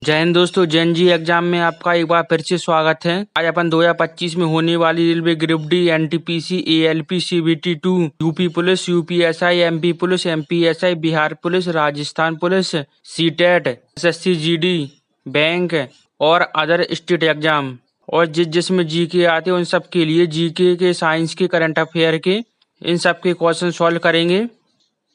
जय हिंद दोस्तों, जैन जी एग्जाम में आपका एक बार फिर से स्वागत है। आज अपन 2025 में होने वाली railway group D, NTPC, ALP, CBT 2, UP police, UPSI, MP police, MPSI, Bihar police, Rajasthan police, CTET, SSC GD, bank और अदर स्टेट एग्जाम और जिसमें जीके आते हैं उन सब के लिए जीके के, साइंस के, करंट अफेयर के, इन सब के क्वेश्चन सॉल्व करेंगे।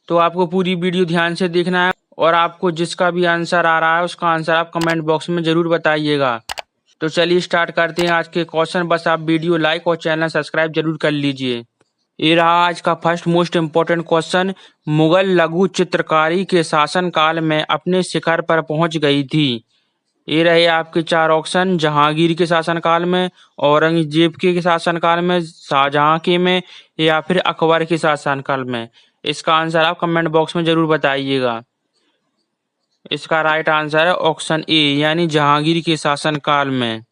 तो आपको पूरी वीडियो ध्यान से देखना है और आपको जिसका भी आंसर आ रहा है उसका आंसर आप कमेंट बॉक्स में जरूर बताइएगा। तो चलिए स्टार्ट करते हैं आज के क्वेश्चन। बस आप वीडियो लाइक और चैनल सब्सक्राइब जरूर कर लीजिए। ये रहा आज का first most important question. Mughal लघु चित्रकारी के शासनकाल में अपने शिखर पर पहुंच गई थी। ये रहे आपके चार ऑप्शन। जहांगीर के शासनकाल में, औरंगजेब के शासनकाल में, शाहजहां के में या फिर अकबर के शासनकाल में। इसका आंसर आप कमेंट बॉक्स में जरूर बताइएगा। इसका राइट आंसर है ऑप्शन ए यानी जहांगीर के शासनकाल में।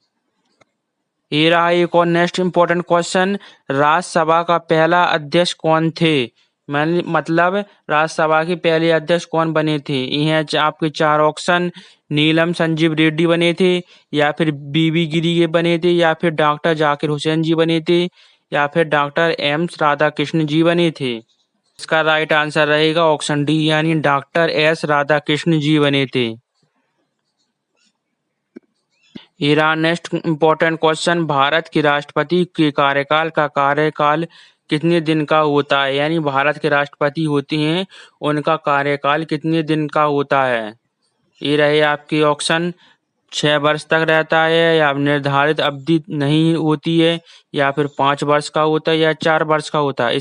ये रहा एक और नेक्स्ट इंपॉर्टेंट क्वेश्चन। राज्यसभा का पहला अध्यक्ष कौन थे? मतलब राज्यसभा के पहले अध्यक्ष कौन बने थे? ये आपके चार ऑप्शन। नीलम संजीव रेड्डी बने थे, या फिर बीबी गिरी के बने थे, या फिर डॉक्टर जाकिर हुसैन जी बने थे, या फिर डॉक्टर एम राधाकृष्ण जी बने थे। इसका राइट आंसर रहेगा ऑप्शन डी यानी डॉक्टर एस राधाकृष्ण जी बने थे। ये रहा नेक्स्ट इंपॉर्टेंट क्वेश्चन। भारत के राष्ट्रपति के कार्यकाल कितने दिन का होता है? यानी भारत के राष्ट्रपति होते हैं उनका कार्यकाल कितने दिन का होता है? ये रहे आपके ऑप्शन। 6 वर्ष तक रहता है, या निर्धारित अवधि नहीं होती है, या फिर 5 वर्ष का होता है, या 4 वर्ष का होता है।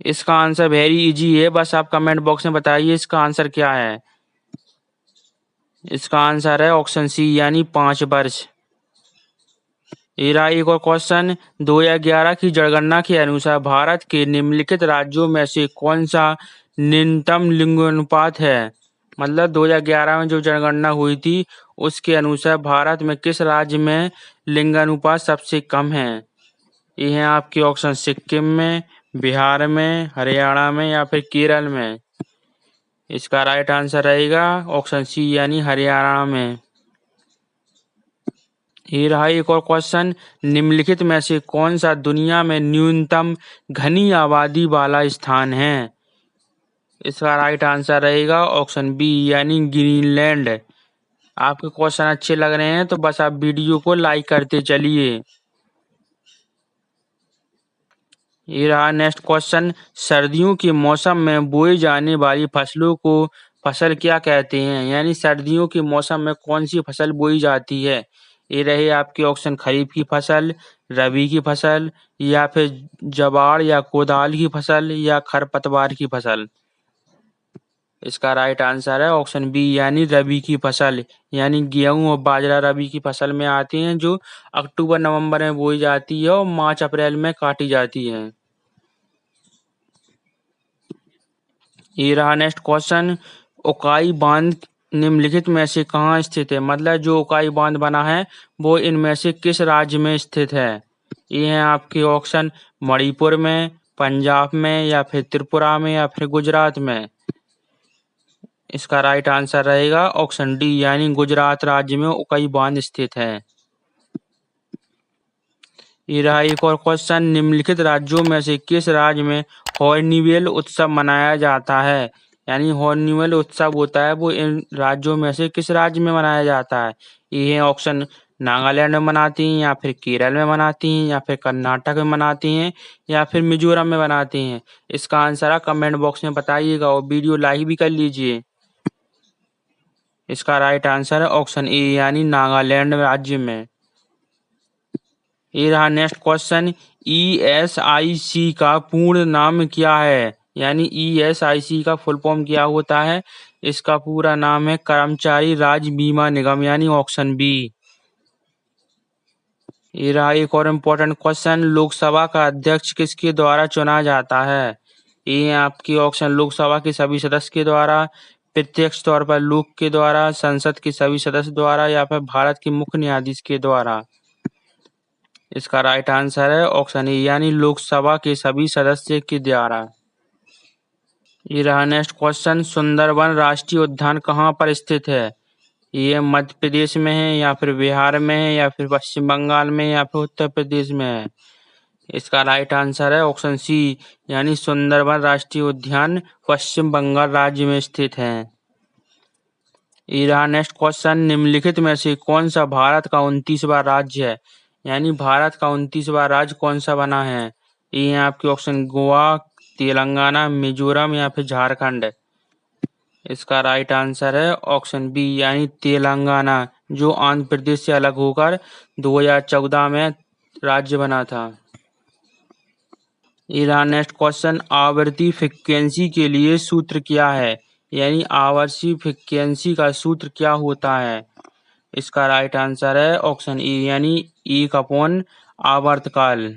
इसका आंसर वेरी इजी है, बस आप कमेंट बॉक्स में बताइए इसका आंसर क्या है। इसका आंसर है ऑप्शन सी यानी 5 वर्ष। ये रहा एक और क्वेश्चन। 2011 की जनगणना के अनुसार भारत के निम्नलिखित राज्यों में से कौन सा न्यूनतम लिंगानुपात है? मतलब 2011 में जो जनगणना हुई थी उसके अनुसार भारत में किस राज्य में लिंगानुपात सबसे कम है? ये है आपके ऑप्शन। सिक्किम में, बिहार में, हरियाणा में या फिर केरल में। इसका राइट आंसर रहेगा ऑप्शन सी यानी हरियाणा में। ये रहा एक और क्वेश्चन। निम्नलिखित में से कौन सा दुनिया में न्यूनतम घनी आबादी वाला स्थान है? इसका राइट आंसर रहेगा ऑप्शन बी यानी ग्रीनलैंड। आपके क्वेश्चन अच्छे लग रहे हैं तो बस आप वीडियो को लाइक करते चलिए। ये रहा नेक्स्ट क्वेश्चन। सर्दियों के मौसम में बोई जाने वाली फसलों को फसल क्या कहते हैं? यानी सर्दियों के मौसम में कौन सी फसल बोई जाती है? ये रहे आपके ऑप्शन। खरीफ की फसल, रबी की फसल, या फिर जवार या कोदाल की फसल, या खरपतवार की फसल। इसका राइट आंसर है ऑप्शन बी यानी रबी की फसल। यानी गेहूं और बाजरा रबी की फसल में आती हैं, जो अक्टूबर नवंबर में बोई जाती है और मार्च अप्रैल में काटी जाती है। ये रहा नेक्स्ट क्वेश्चन। उकाई बांध निम्नलिखित में से कहाँ स्थित है? मतलब जो उकाई बांध बना है वो इनमें से किस राज्य में स्थित है? ये है आपके ऑप्शन। मणिपुर में, पंजाब में, या फिर त्रिपुरा में, या फिर गुजरात में। इसका राइट आंसर रहेगा ऑप्शन डी यानी गुजरात राज्य में उकाई बांध स्थित है। ये रहा एक और क्वेश्चन। निम्नलिखित राज्यों में से किस राज्य में हॉर्नबिल उत्सव मनाया जाता है? यानी हॉर्नबिल उत्सव होता है वो इन राज्यों में से किस राज्य में मनाया जाता है? ये है ऑप्शन। नागालैंड में मनाती हैं, या फिर केरल में मनाती हैं, या फिर कर्नाटक में मनाती हैं, या फिर मिजोरम में मनाती हैं। इसका आंसर आप कमेंट बॉक्स में बताइएगा और वीडियो लाइक भी कर लीजिए। इसका राइट आंसर है ऑप्शन ए यानी नागालैंड राज्य में। ये रहा नेक्स्ट क्वेश्चन। ईएसआईसी का पूर्ण नाम क्या है? यानी ईएसआईसी का फुल फॉर्म क्या होता है? इसका पूरा नाम है कर्मचारी राज्य बीमा निगम यानी ऑप्शन बी। ये रहा एक और इम्पोर्टेंट क्वेश्चन। लोकसभा का अध्यक्ष किसके द्वारा चुना जाता है? ये आपकी ऑप्शन। लोकसभा के सभी सदस्य के द्वारा, प्रत्यक्ष तौर पर लोक के द्वारा, संसद के सभी सदस्य द्वारा, या फिर भारत के मुख्य न्यायाधीश के द्वारा। इसका राइट आंसर है ऑप्शन ए यानी लोकसभा के सभी सदस्य के द्वारा। ये रहा नेक्स्ट क्वेश्चन। सुंदरबन राष्ट्रीय उद्यान कहाँ पर स्थित है? ये मध्य प्रदेश में है या फिर बिहार में है या फिर पश्चिम बंगाल में या फिर उत्तर प्रदेश में है? इसका राइट आंसर है ऑप्शन सी यानी सुंदरबन राष्ट्रीय उद्यान पश्चिम बंगाल राज्य में स्थित है। ये रहा नेक्स्ट क्वेश्चन, निम्नलिखित में से कौन सा भारत का 29वां राज्य है? यानी भारत का 29वां राज्य कौन सा बना है? ये है आपके ऑप्शन गोवा, तेलंगाना, मिजोरम या फिर झारखंड। इसका राइट आंसर है ऑप्शन बी यानी तेलंगाना, जो आंध्र प्रदेश से अलग होकर 2014 में राज्य बना था। ये रहा नेक्स्ट क्वेश्चन, आवर्ती फ्रीक्वेंसी के लिए सूत्र क्या है? यानी आवर्ती फ्रीक्वेंसी का सूत्र क्या होता है? इसका राइट आंसर है ऑप्शन ई यानी 1 आवर्तकाल।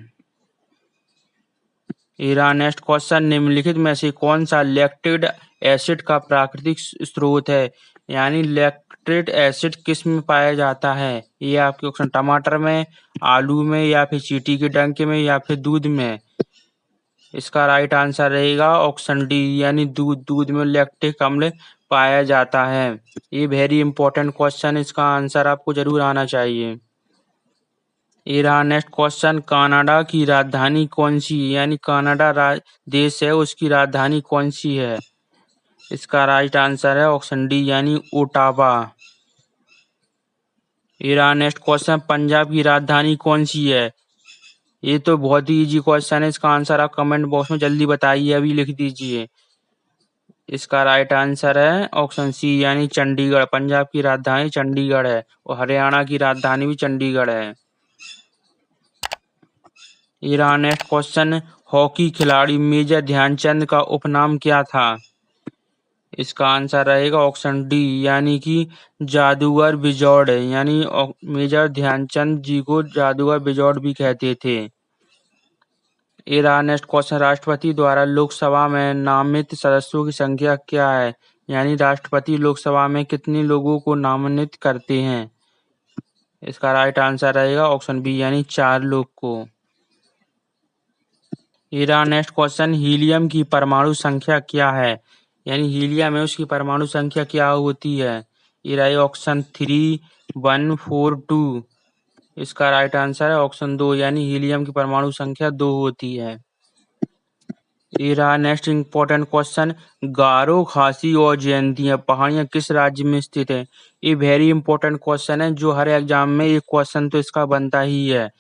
ये रहा नेक्स्ट क्वेश्चन, निम्नलिखित में से कौन सा लैक्टिक एसिड का प्राकृतिक स्रोत है? यानी लैक्टिक एसिड किस में पाया जाता है? ये आपके ऑप्शन टमाटर में, आलू में या फिर चींटी के डंक में या फिर दूध में। इसका राइट आंसर रहेगा ऑप्शन डी यानी दूध में लैक्टिक अम्ल पाया जाता है। ये वेरी इंपॉर्टेंट क्वेश्चन, इसका आंसर आपको जरूर आना चाहिए। ये रहा नेक्स्ट क्वेश्चन, कनाडा की राजधानी कौन सी है? यानी कनाडा देश है, उसकी राजधानी कौन सी है? इसका राइट आंसर है ऑप्शन डी यानी ओटावा। ये रहा नेक्स्ट क्वेश्चन, पंजाब की राजधानी कौन सी है? ये तो बहुत ही इजी क्वेश्चन है, इसका आंसर आप कमेंट बॉक्स में जल्दी बताइए, अभी लिख दीजिए। इसका राइट आंसर है ऑप्शन सी यानी चंडीगढ़। पंजाब की राजधानी चंडीगढ़ है और हरियाणा की राजधानी भी चंडीगढ़ है। ये रहा नेक्स्ट क्वेश्चन, हॉकी खिलाड़ी मेजर ध्यानचंद का उपनाम क्या था? इसका आंसर रहेगा ऑप्शन डी यानी कि जादूगर बिजोड़, यानी मेजर ध्यानचंद जी को जादूगर बिजोड़ भी कहते थे। ये रहा नेक्स्ट क्वेश्चन, राष्ट्रपति द्वारा लोकसभा में नामित सदस्यों की संख्या क्या है? यानी राष्ट्रपति लोकसभा में कितने लोगों को नामित करते हैं? इसका राइट आंसर रहेगा ऑप्शन बी यानी 4 लोग को। ये रहा नेक्स्ट क्वेश्चन, हीलियम की परमाणु संख्या क्या है? यानी हीलियम है, उसकी परमाणु संख्या क्या होती है? ये रहा ऑप्शन 3, 1, 4, 2। इसका राइट आंसर है ऑप्शन 2 यानी हीलियम की परमाणु संख्या 2 होती है। ये रहा नेक्स्ट इंपॉर्टेंट क्वेश्चन, गारो, खासी और जयंतिया पहाड़ियां किस राज्य में स्थित है? ये वेरी इंपॉर्टेंट क्वेश्चन है, जो हर एग्जाम में एक क्वेश्चन तो इसका बनता ही है।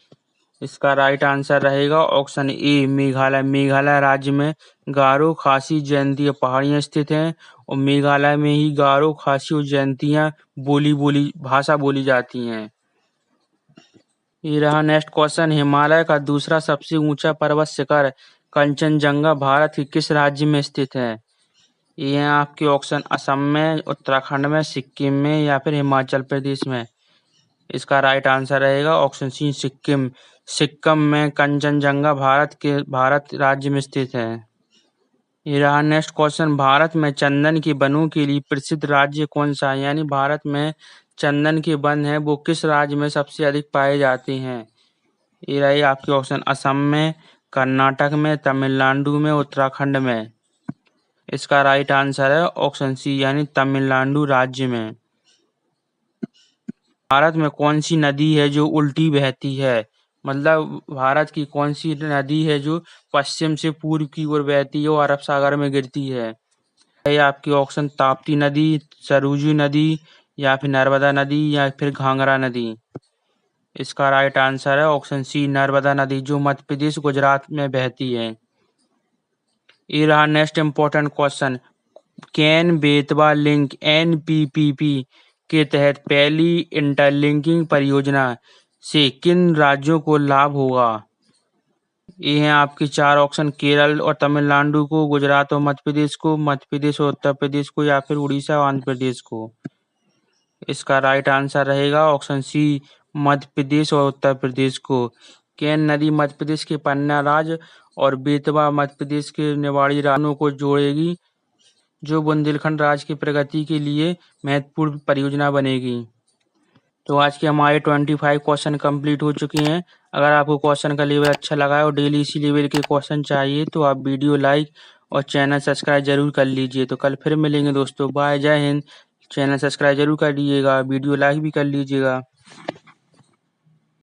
इसका राइट आंसर रहेगा ऑप्शन ए मेघालय। मेघालय राज्य में गारो, खासी, जयंतिया पहाड़ियां स्थित हैं और मेघालय में ही गारो, खासी और जयंतिया भाषा बोली जाती हैं। ये रहा नेक्स्ट क्वेश्चन, हिमालय का दूसरा सबसे ऊंचा पर्वत शिखर कंचनजंगा भारत के किस राज्य में स्थित है? ये हैं आपके ऑप्शन असम में, उत्तराखंड में, सिक्किम में या फिर हिमाचल प्रदेश में। इसका राइट आंसर रहेगा ऑप्शन सी सिक्किम। सिक्किम में कंचनजंगा भारत राज्य में स्थित है। ये रहा नेक्स्ट क्वेश्चन, भारत में चंदन के वनों के लिए प्रसिद्ध राज्य कौन सा है? यानी भारत में चंदन के वन है वो किस राज्य में सबसे अधिक पाए जाते हैं? ये रही आपके ऑप्शन असम में, कर्नाटक में, तमिलनाडु में, उत्तराखंड में। इसका राइट आंसर है ऑप्शन सी यानी तमिलनाडु राज्य में। भारत में कौन सी नदी है जो उल्टी बहती है? मतलब भारत की कौन सी नदी है जो पश्चिम से पूर्व की ओर बहती है और अरब सागर में गिरती है? ये आपकी ऑप्शन ताप्ती नदी, सरयू नदी या फिर नर्मदा नदी या फिर घाघरा नदी। इसका राइट आंसर है ऑप्शन सी नर्मदा नदी, जो मध्य प्रदेश गुजरात में बहती है। ये रहा next important question, Ken Betwa link एनपीपीपी के तहत पहली इंटरलिंकिंग परियोजना से किन राज्यों को लाभ होगा? ये हैं आपके 4 ऑप्शन, केरल और तमिलनाडु को, गुजरात और मध्य प्रदेश को, मध्य प्रदेश और उत्तर प्रदेश को या फिर उड़ीसा और आंध्र प्रदेश को। इसका राइट आंसर रहेगा ऑप्शन सी मध्य प्रदेश और उत्तर प्रदेश को। केन नदी मध्य प्रदेश के पन्ना राज्य और बेतवा मध्य प्रदेश के निवाड़ी राज्यों को जोड़ेगी, जो बुंदेलखंड राज्य की प्रगति के लिए महत्वपूर्ण परियोजना बनेगी। तो आज के हमारे 25 क्वेश्चन कंप्लीट हो चुके हैं। अगर आपको क्वेश्चन का लेवल अच्छा लगा है और डेली इसी लेवल के क्वेश्चन चाहिए तो आप वीडियो लाइक और चैनल सब्सक्राइब जरूर कर लीजिए। तो कल फिर मिलेंगे दोस्तों, बाय, जय हिंद। चैनल सब्सक्राइब जरूर कर लीजिएगा, वीडियो लाइक भी कर लीजिएगा।